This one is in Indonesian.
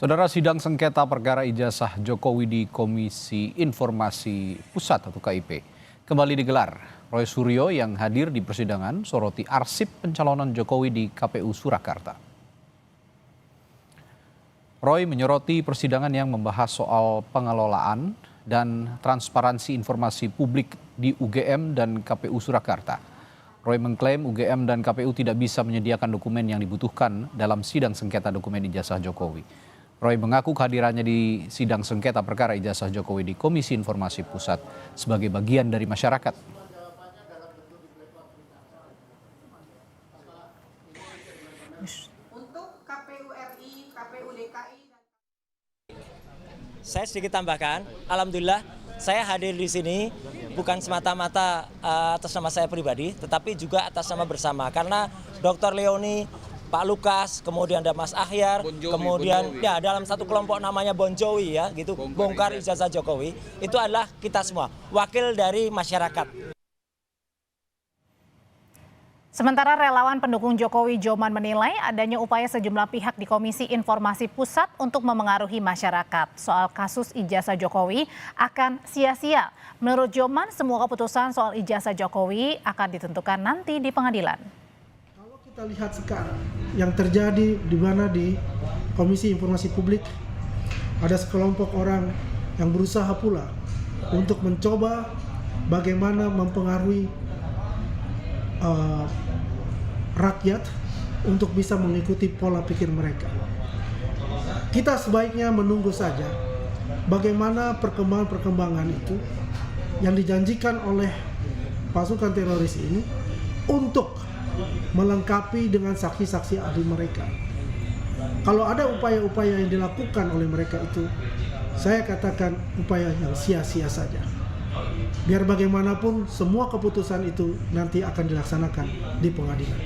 Saudara, sidang sengketa perkara ijazah Jokowi di Komisi Informasi Pusat atau KIP kembali digelar. Roy Suryo yang hadir di persidangan soroti arsip pencalonan Jokowi di KPU Surakarta. Roy menyoroti persidangan yang membahas soal pengelolaan dan transparansi informasi publik di UGM dan KPU Surakarta. Roy mengklaim UGM dan KPU tidak bisa menyediakan dokumen yang dibutuhkan dalam sidang sengketa dokumen ijazah Jokowi. Roy mengaku kehadirannya di sidang sengketa perkara ijazah Jokowi di Komisi Informasi Pusat sebagai bagian dari masyarakat. Untuk KPU RI, KPU DKI. Saya sedikit tambahkan, alhamdulillah saya hadir di sini bukan semata-mata atas nama saya pribadi, tetapi juga atas nama bersama. Karena Dr. Leoni, Pak Lukas, kemudian ada Mas Ahyar, kemudian ya dalam satu kelompok namanya Bon Jovi ya, gitu, bongkar ijazah Jokowi. Itu adalah kita semua, wakil dari masyarakat. Sementara relawan pendukung Jokowi Joman menilai adanya upaya sejumlah pihak di Komisi Informasi Pusat untuk memengaruhi masyarakat. Soal kasus ijazah Jokowi akan sia-sia. Menurut Joman, semua keputusan soal ijazah Jokowi akan ditentukan nanti di pengadilan. Kalau kita lihat sekarang yang terjadi di mana di Komisi Informasi Publik, ada sekelompok orang yang berusaha pula untuk mencoba bagaimana mempengaruhi rakyat untuk bisa mengikuti pola pikir mereka. Kita sebaiknya menunggu saja bagaimana perkembangan itu yang dijanjikan oleh pasukan teroris ini untuk melengkapi dengan saksi-saksi ahli mereka. Kalau ada upaya-upaya yang dilakukan oleh mereka itu, saya katakan upaya yang sia-sia saja. Biar bagaimanapun semua keputusan itu nanti akan dilaksanakan di pengadilan.